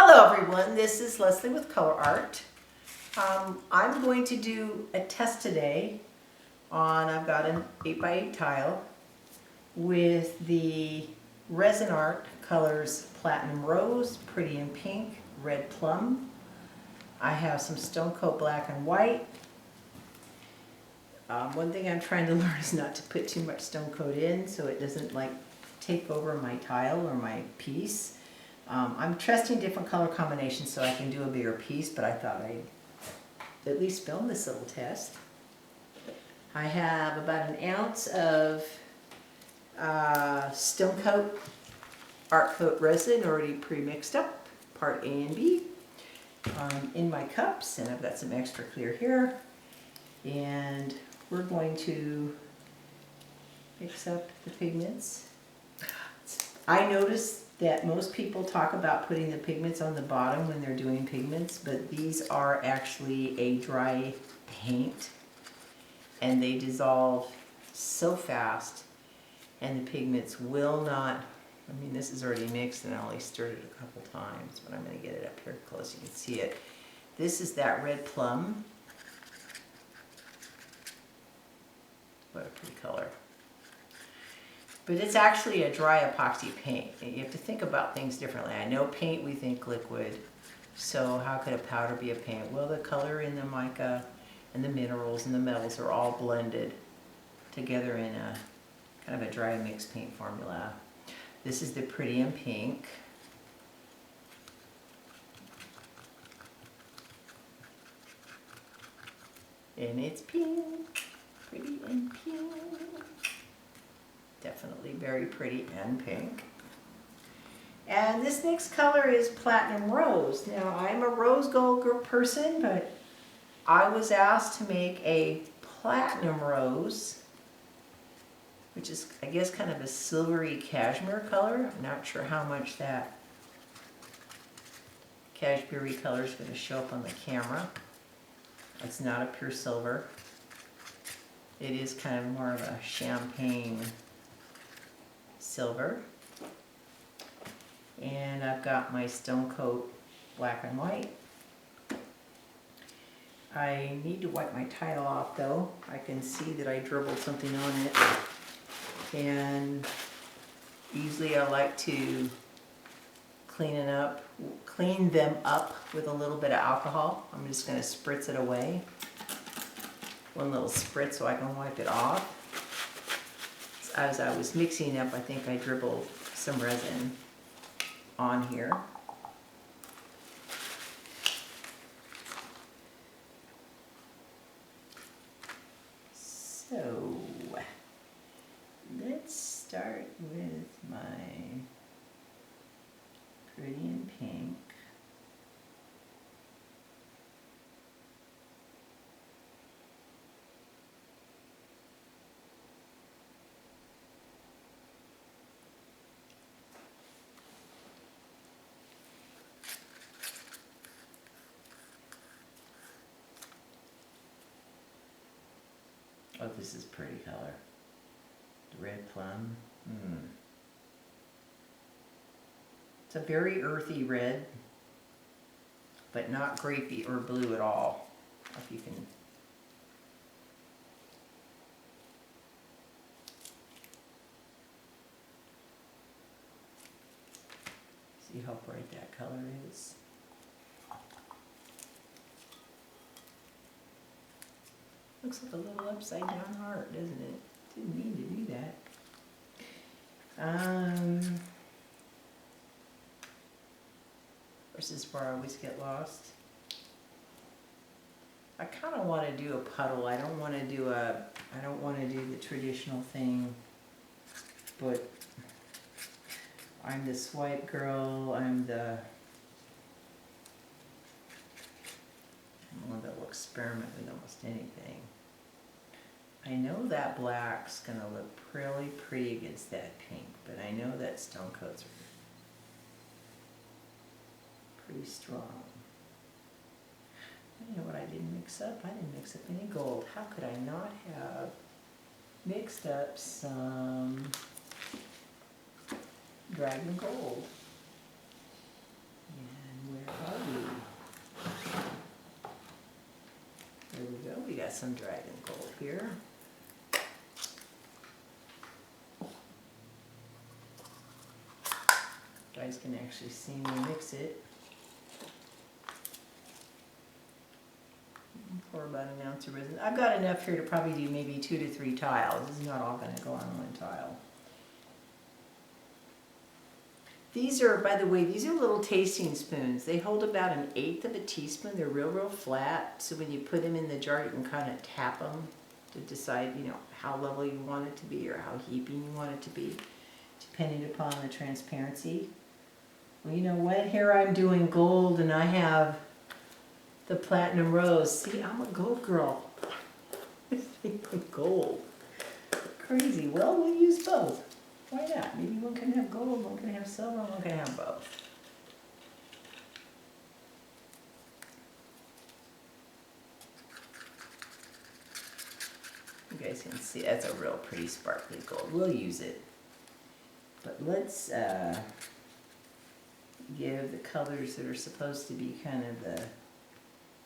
Hello everyone, this is Leslie with Color Art. I'm going to do a test today on, I've got an 8x8 tile with the Rezin Arte colors Platinum Rose, Pretty and Pink, Red Plum. I have some Stone Coat Black and White. One thing I'm trying to learn is not to put too much Stone Coat in so it doesn't like take over my tile or my piece. I'm testing different color combinations so I can do a bigger piece, but I thought I'd at least film this little test. I have about an ounce of Stone Coat Art Coat resin already pre-mixed up, part A and B, in my cups, and I've got some extra clear here. And we're going to mix up the pigments. I noticed that most people talk about putting the pigments on the bottom when they're doing pigments, but these are actually a dry paint and they dissolve so fast and the pigments will not, I mean this is already mixed and I only stirred it a couple times, but I'm going to get it up here close so you can see it. This is that Red Plum. What a pretty color. But it's actually a dry epoxy paint. You have to think about things differently. I know paint, we think liquid. So how could a powder be a paint? Well, the color in the mica and the minerals and the metals are all blended together in a kind of a dry mixed paint formula. This is the Pretty and Pink. And it's pink, pretty and pink. Definitely very pretty and pink. And this next color is Platinum Rose. Now I'm a rose gold person, but I was asked to make a Platinum Rose, which is I guess kind of a silvery cashmere color. I'm not sure how much that cashmere color is going to show up on the camera. It's not a pure silver. It is kind of more of a champagne silver. And I've got my Stone Coat Black and White. I need to wipe my tile off though. I can see that I dribbled something on it. And usually I like to clean them up with a little bit of alcohol. I'm just going to spritz it away. One little spritz so I can wipe it off. As I was mixing up, I think I dribbled some resin on here. So, let's start with my Pretty and Pink. Oh, this is pretty color. The Red Plum. It's a very earthy red, but not grapey or blue at all. If you can see how bright that color is. Looks like a little upside down heart, doesn't it? Didn't mean to do that. This is where I always get lost. I kind of want to do a puddle. I don't want to do the traditional thing, but I'm the swipe girl. I'm the one that will experiment with almost anything. I know that black's going to look really pretty against that pink, but I know that Stone Coats are pretty strong. You know what I didn't mix up? I didn't mix up any gold. How could I not have mixed up some Dragon Gold? And where some dragon gold here. You guys can actually see me mix it. Pour about an ounce of resin. I've got enough here to probably do maybe 2 to 3 tiles. This is not all going to go on one tile. These are, by the way, these are little tasting spoons. They hold about 1/8 of a teaspoon. They're real flat. So when you put them in the jar, you can kind of tap them to decide, you know, how level you want it to be or how heaping you want it to be, depending upon the transparency. Well, you know what? Here I'm doing gold and I have the platinum rose. See, I'm a gold girl. This thing with gold. Crazy. Well, we'll use both. Why not? Maybe one can have gold, one can have silver, one can have both. You guys can see that's a real pretty sparkly gold. We'll use it. But let's give the colors that are supposed to be kind of the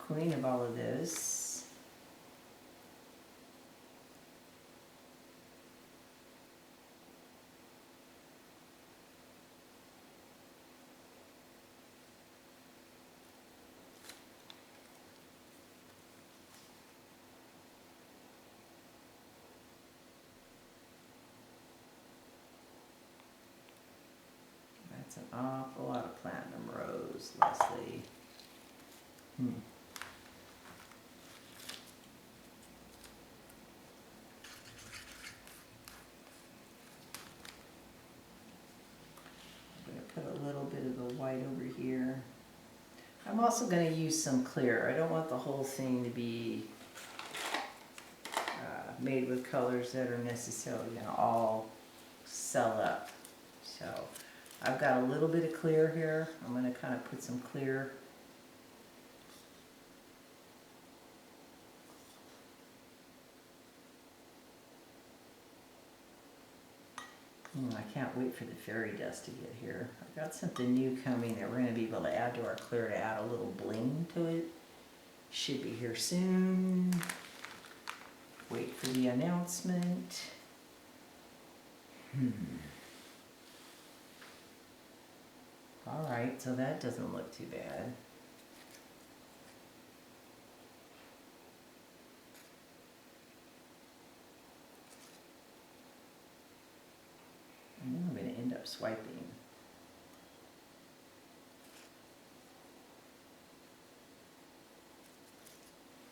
queen of all of this. That's an awful lot of platinum rose, Leslie. I'm going to put a little bit of the white over here. I'm also going to use some clear. I don't want the whole thing to be made with colors that are necessarily going to all sell up. So I've got a little bit of clear here. I'm going to kind of put some clear. I can't wait for the fairy dust to get here. I've got something new coming that we're going to be able to add to our clear to add a little bling to it. Should be here soon. Wait for the announcement. Alright, so that doesn't look too bad. And then I'm going to end up swiping.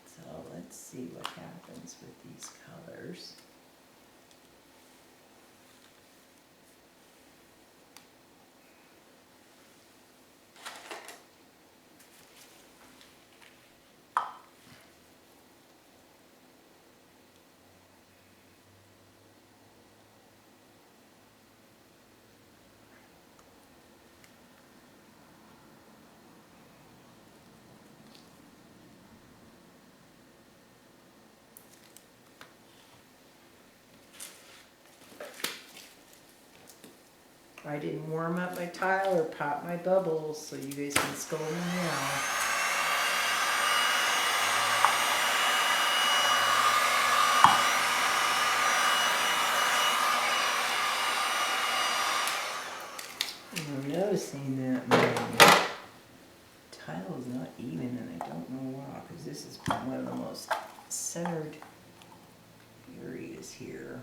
So let's see what happens with these colors. I didn't warm up my tile or pop my bubbles, so you guys can scold me now. I'm noticing that my tile is not even, and I don't know why, because this is one of the most centered areas here.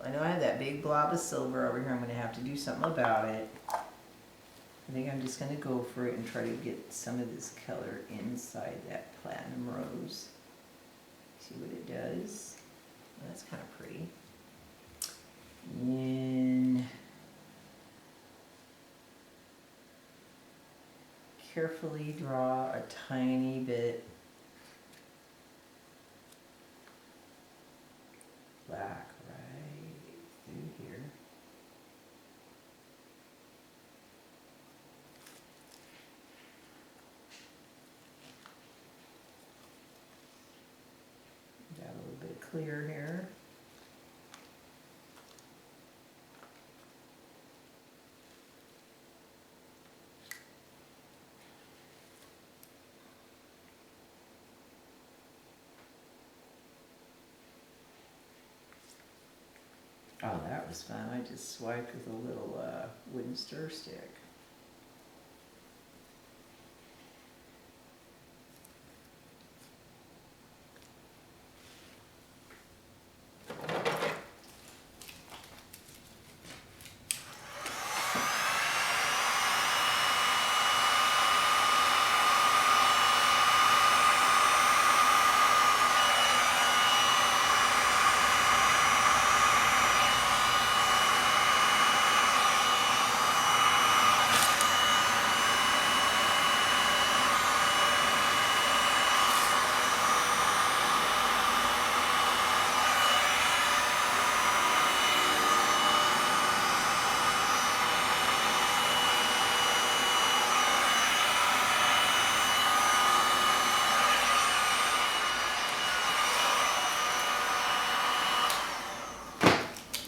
I know I have that big blob of silver over here. I'm going to have to do something about it. I think I'm just going to go for it and try to get some of this color inside that platinum rose. See what it does. Well, that's kind of pretty. And carefully draw a tiny bit black. Clear here. was fun. I just swiped with a little wooden stir stick.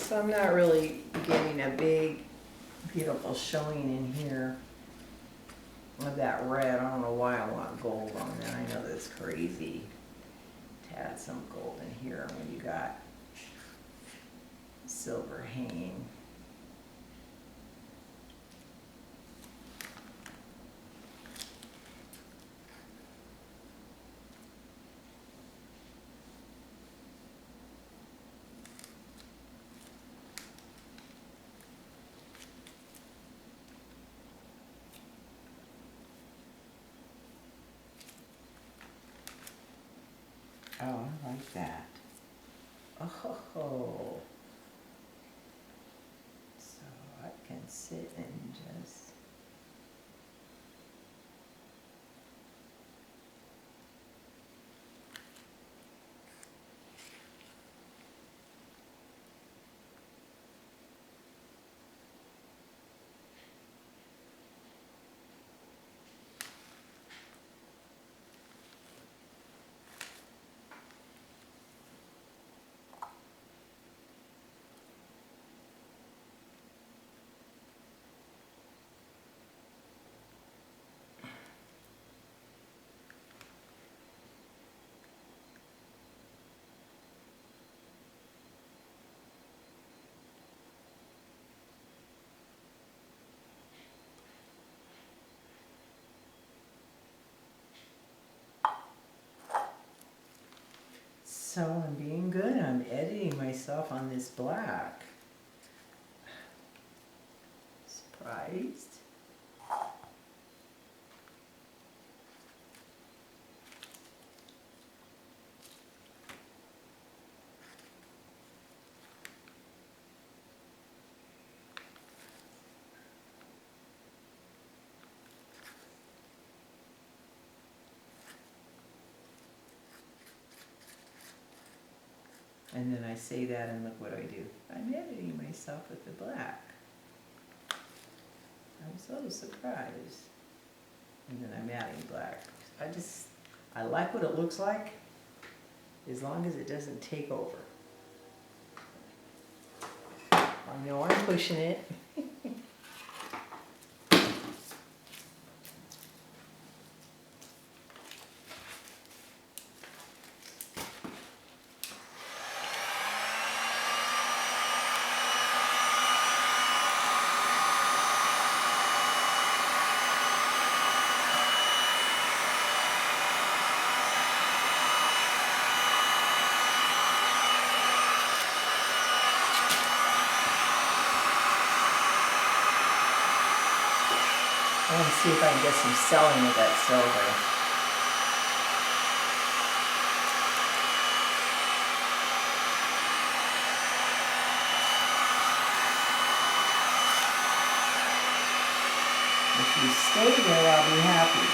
So I'm not really getting a big, beautiful showing in here of that red. I don't know why I want gold on that. I know that's crazy to add some gold in here when you got silver hanging. Oh, I like that. Oh, so I can sit and just so I'm being good. I'm editing myself on this black. Surprised. And then I say that and look what I do. I'm editing myself with the black. I'm so surprised. And then I'm adding black. I like what it looks like as long as it doesn't take over. I know I'm pushing it. I want to see if I can get some selling with that silver. If you stay there, I'll be happy.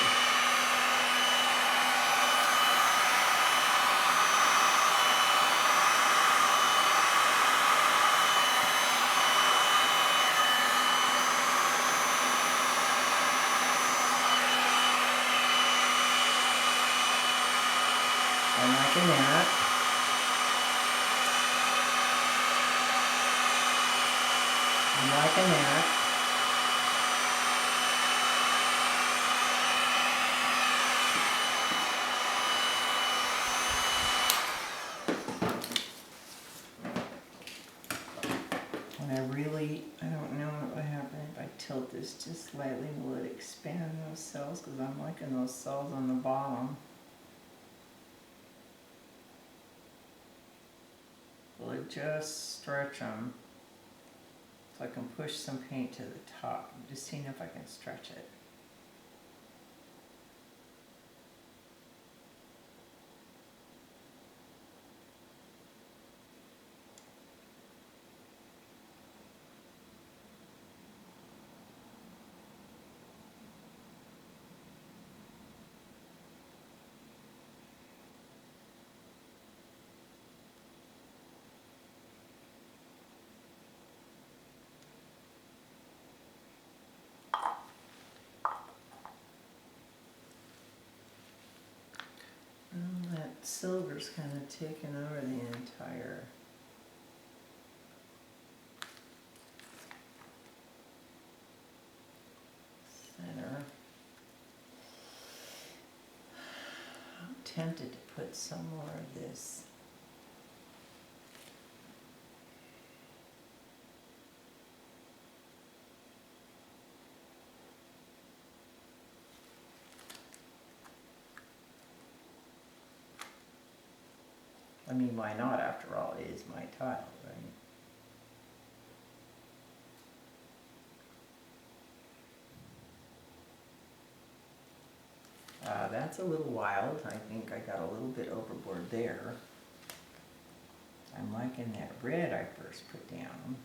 I'm liking that. I'm liking that. slightly. Will it expand those cells? Because I'm liking those cells on the bottom. Will it just stretch them so I can push some paint to the top? I'm just seeing if I can stretch it. That silver's kind of taken over the entire center. I'm tempted to put some more of this. I mean, why not? After all, it is my tile, right? That's a little wild. I think I got a little bit overboard there. I'm liking that red I first put down.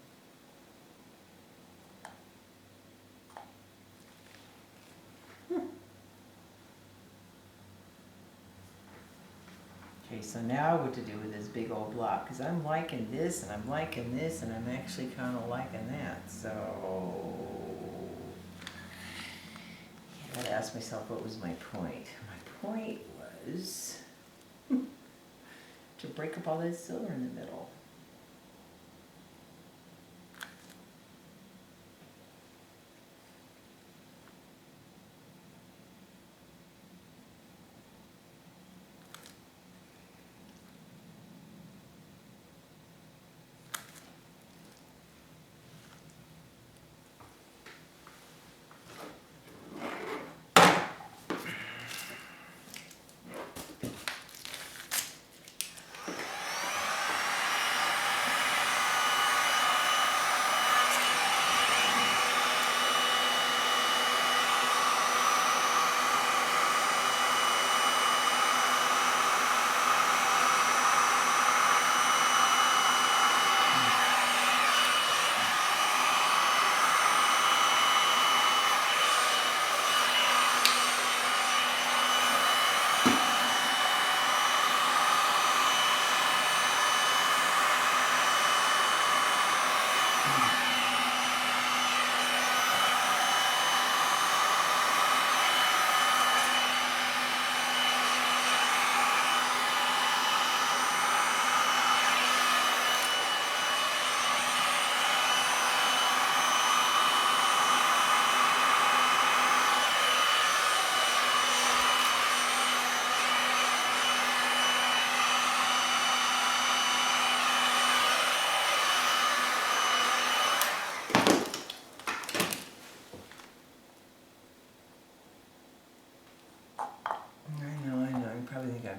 Okay, so now what to do with this big old block, because I'm liking this and I'm liking this and I'm actually kind of liking that, so I gotta ask myself, what was my point? My point was to break up all that silver in the middle.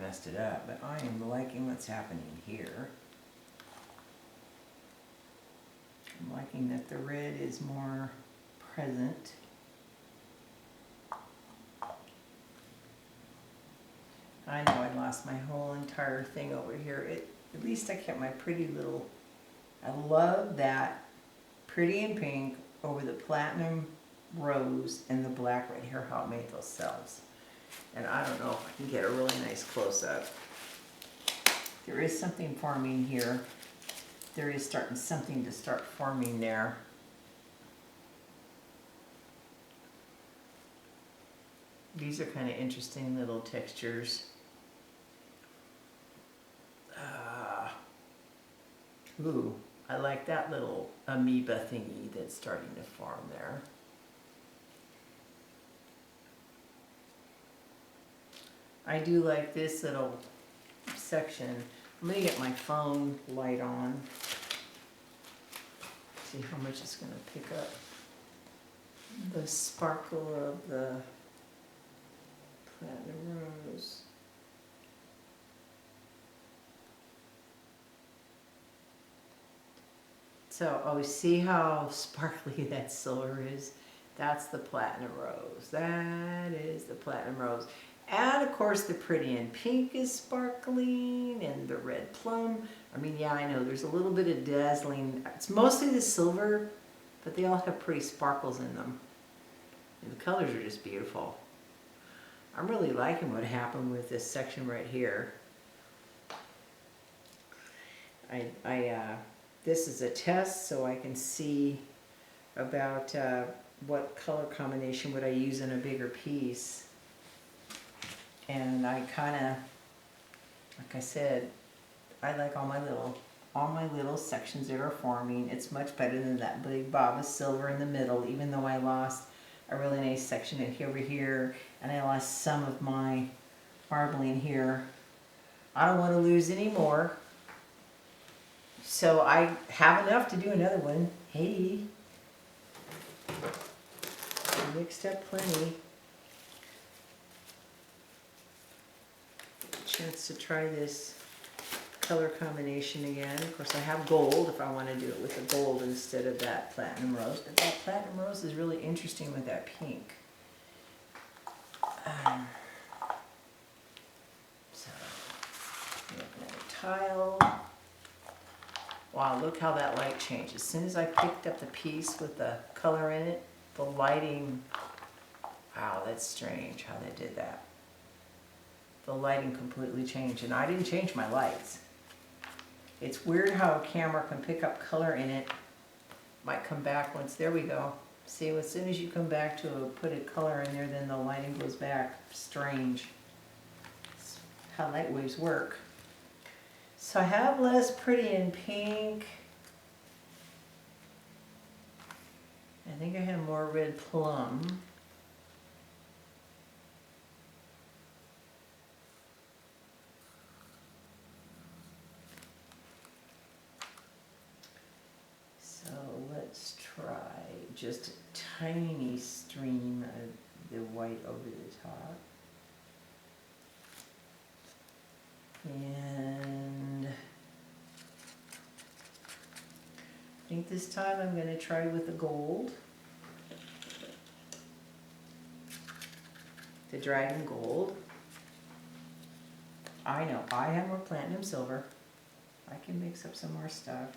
Messed it up, but I am liking what's happening here. I'm liking that the red is more present. I know I lost my whole entire thing over here. At least I kept my pretty little, I love that pretty and pink over the platinum rose and the black right here, how it made those cells. And I don't know if I can get a really nice close-up. There is something forming here. There is something to start forming there. These are kind of interesting little textures. Ooh, I like that little amoeba thingy that's starting to form there. I do like this little section. I'm going to get my phone light on. See how much it's going to pick up. the sparkle of the platinum rose. So, oh, see how sparkly that silver is? That's the platinum rose. That is the platinum rose. And of course the pretty in pink is sparkling, and the red plum. I mean, yeah, I know there's a little bit of dazzling. It's mostly the silver, but they all have pretty sparkles in them. And the colors are just beautiful. I'm really liking what happened with this section right here. This is a test so I can see about what color combination would I use in a bigger piece. And I kind of, like I said, I like all my little sections that are forming. It's much better than that big bob of silver in the middle, even though I lost a really nice section over here, and I lost some of my marbling here. I don't want to lose any more. So I have enough to do another one. Hey, I mixed up plenty. Chance to try this color combination again. Of course, I have gold if I want to do it with the gold instead of that platinum rose. But that platinum rose is really interesting with that pink. So, looking at a tile. Wow, look how that light changed. As soon as I picked up the piece with the color in it, the lighting, wow, that's strange how they did that. The lighting completely changed, and I didn't change my lights. It's weird how a camera can pick up color in it. Might come back once, there we go. See, as soon as you come back to put a color in there, then the lighting goes back. Strange. It's how light waves work. So I have less pretty in pink. I think I have more red plum. So let's try just a tiny stream of the white over the top. And I think this time I'm going to try with the gold. The dragon gold. I know, I have more platinum silver. I can mix up some more stuff.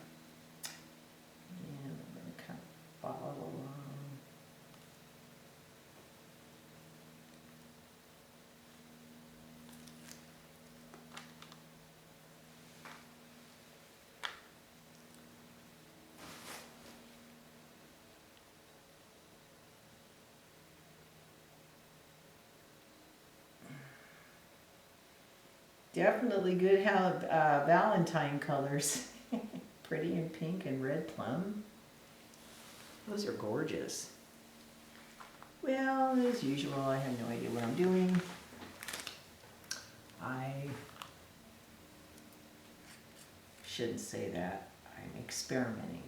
And I'm going to kind of follow along. Definitely good how Valentine colors. Pretty in pink and red plum. Those are gorgeous. Well, as usual, I have no idea what I'm doing. I shouldn't say that. I'm experimenting.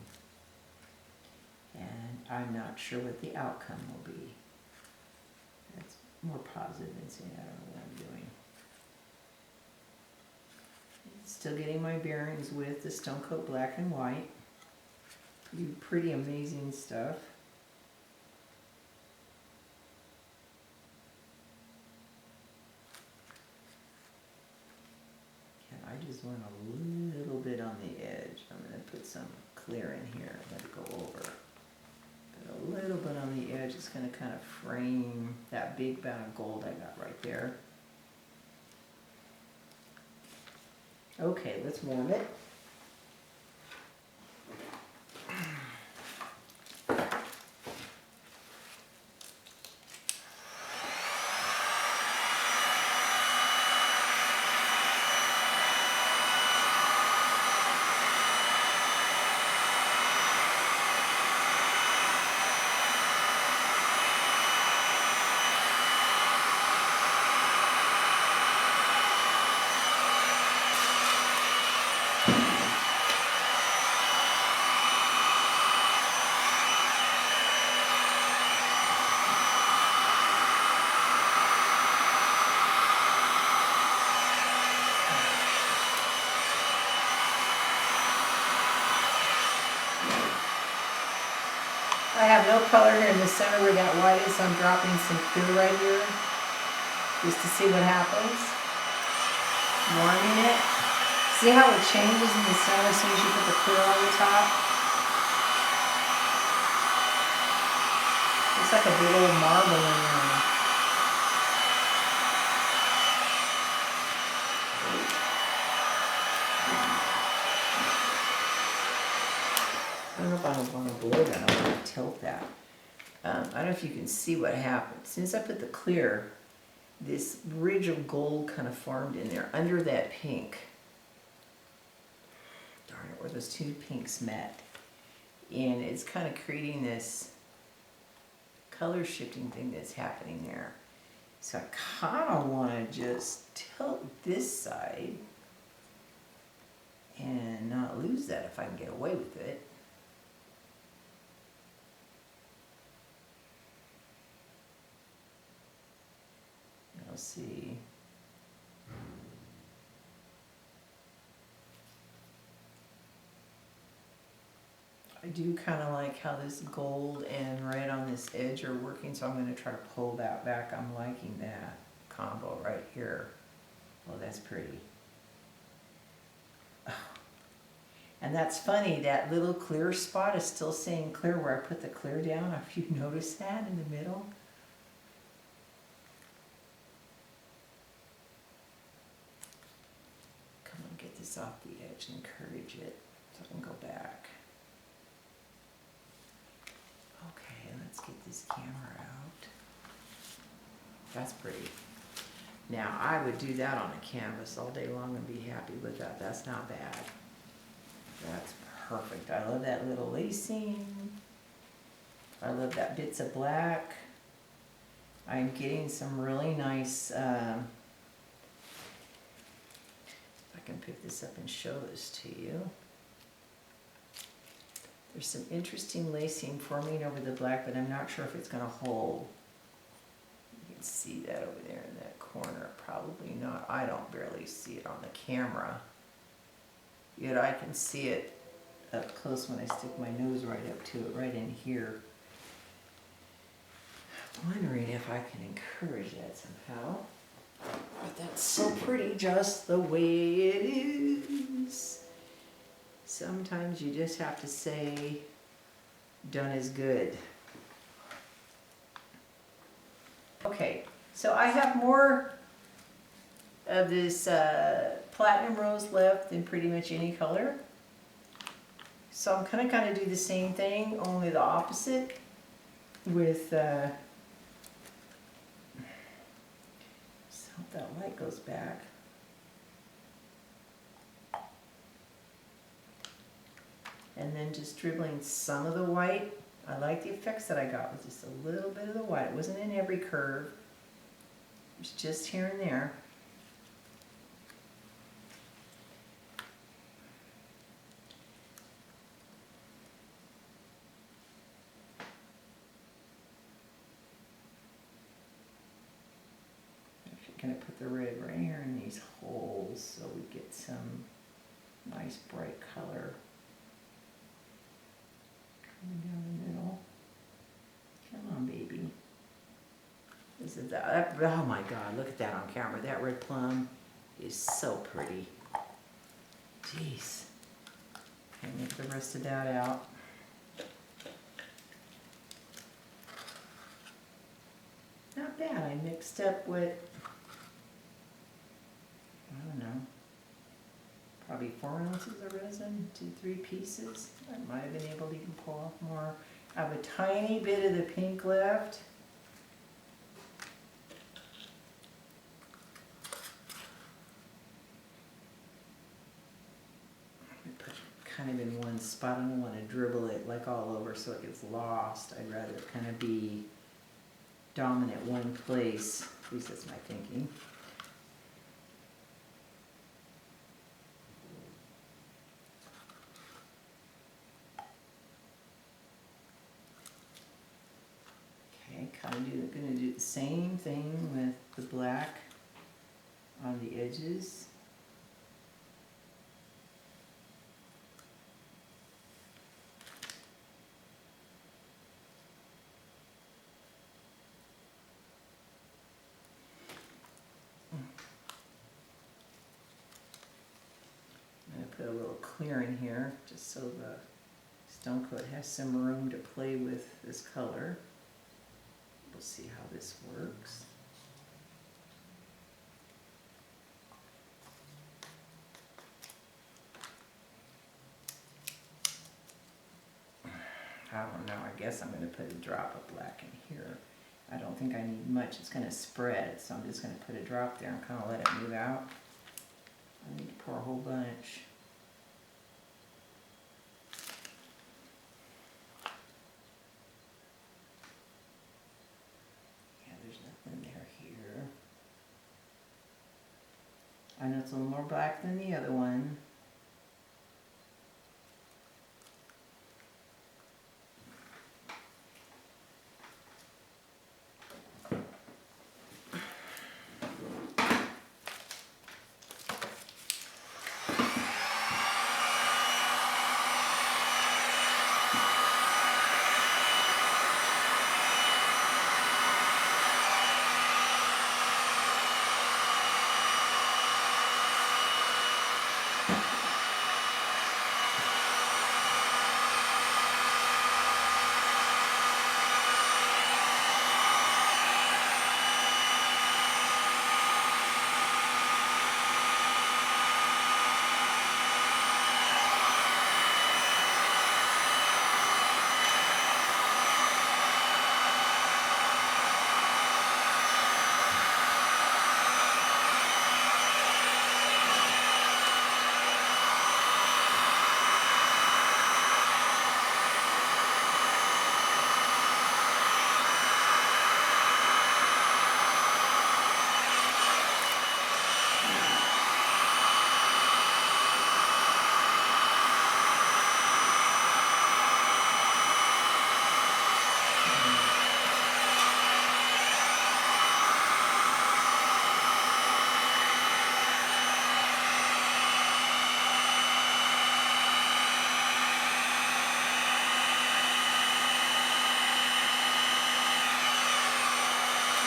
And I'm not sure what the outcome will be. That's more positive than saying I don't know what I'm doing. Still getting my bearings with the Stone Coat Black and White. Pretty amazing stuff. And I just want a little bit on the edge. I'm going to put some clear in here. Let it go over. But a little bit on the edge. It's going to kind of frame that big bag of gold I got right there. Okay, let's warm it. color here in the center where that white is, so I'm dropping some clear right here, just to see what happens. Warming it. See how it changes in the center as soon as you put the clear on the top? Looks like a big old marble in there. I don't know if I don't want to blow that. I want to tilt that. I don't know if you can see what happened. As soon as I put the clear, this ridge of gold kind of formed in there under that pink. Darn it, where those two pinks met. And it's kind of creating this color shifting thing that's happening there. So I kind of want to just tilt this side and not lose that if I can get away with it. Let's see. I do kind of like how this gold and right on this edge are working, so I'm going to try to pull that back. I'm liking that combo right here. Oh, that's pretty. Oh. And that's funny, that little clear spot is still saying clear where I put the clear down. If you notice that in the middle. Come on, get this off the edge and encourage it so I can go back. Okay, let's get this camera out. That's pretty. Now, I would do that on a canvas all day long and be happy with that. That's not bad. That's perfect. I love that little lacing. I love that bits of black. I'm getting some really nice, if I can pick this up and show this to you. There's some interesting lacing forming over the black, but I'm not sure if it's going to hold. You can see that over there in that corner. Probably not. I don't barely see it on the camera. Yet I can see it up close when I stick my nose right up to it, right in here. I'm wondering if I can encourage that somehow. But that's so pretty just the way it is. Sometimes you just have to say, done is good. Okay, so I have more of this platinum rose left than pretty much any color. So I'm gonna kind of do the same thing, only the opposite with, so that light goes back. And then just dribbling some of the white. I like the effects that I got with just a little bit of the white. It wasn't in every curve. It was just here and there. Actually, going to put the red right here in these holes so we get some nice bright color. Down the middle. Come on, baby. This is that. Oh my God! Look at that on camera. That red plum is so pretty. Jeez. Okay, make the rest of that out. Not bad. I mixed up with, I don't know, probably 4 ounces of resin, 2-3 pieces. I might have been able to even pull off more. I have a tiny bit of the pink left. I put it kind of in one spot. I don't want to dribble it like all over so it gets lost. I'd rather kind of be dominant one place. At least that's my thinking. Going to do the same thing with the black on the edges. clear in here, just so the stone coat has some room to play with this color. We'll see how this works. I don't know, I guess I'm going to put a drop of black in here. I don't think I need much, it's going to spread, so I'm just going to put a drop there and kind of let it move out. I need to pour a whole bunch. Yeah, there's nothing there here. I know it's a little more black than the other one.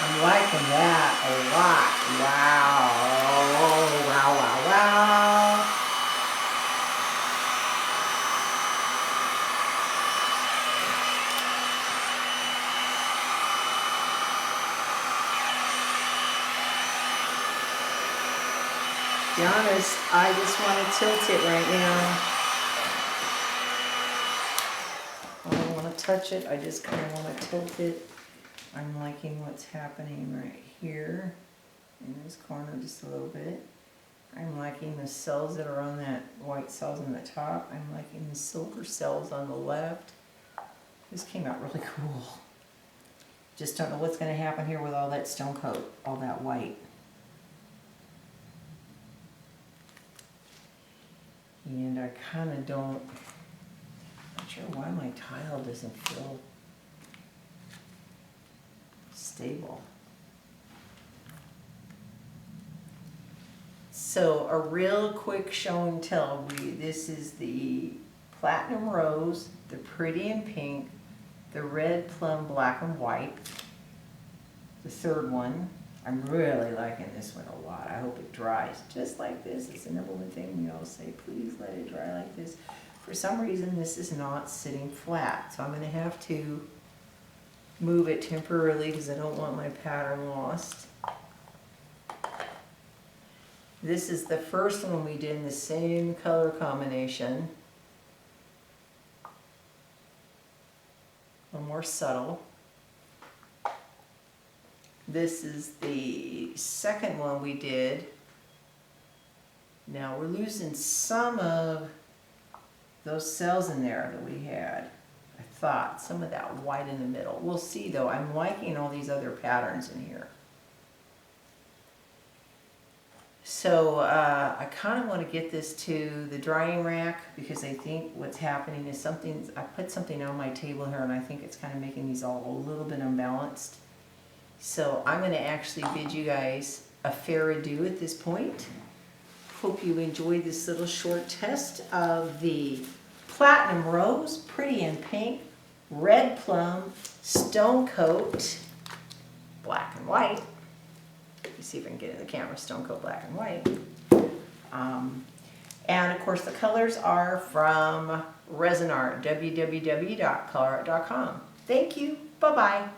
I'm liking that a lot. Wow. Wow, wow, wow. To be honest, I just want to tilt it right now. I don't want to touch it, I just kind of want to tilt it. I'm liking what's happening right here in this corner just a little bit. I'm liking the cells that are on that white cells on the top. I'm liking the silver cells on the left. This came out really cool. Just don't know what's going to happen here with all that stone coat, all that white. And I kind of don't, not sure why my tile doesn't feel stable. So a real quick show and tell. This is the Platinum Rose, the Pretty in Pink, the Red Plum Black and White, the third one. I'm really liking this one a lot. I hope it dries just like this. It's the number one thing we all say, please let it dry like this. For some reason this is not sitting flat, so I'm going to have to move it temporarily because I don't want my pattern lost. This is the first one we did in the same color combination. A little more subtle. This is the second one we did. Now we're losing some of those cells in there that we had. I thought some of that white in the middle. We'll see though. I'm liking all these other patterns in here. So I kind of want to get this to the drying rack because I think what's happening is I put something on my table here and I think it's kind of making these all a little bit unbalanced. So I'm going to actually bid you guys a fair adieu at this point. Hope you enjoyed this little short test of the Platinum Rose, Pretty in Pink, Red Plum, Stone Coat, Black and White. Let me see if I can get in the camera, Stone Coat Black and White. And of course the colors are from Rezin Arte, www.colorist.com. Thank you. Bye-bye.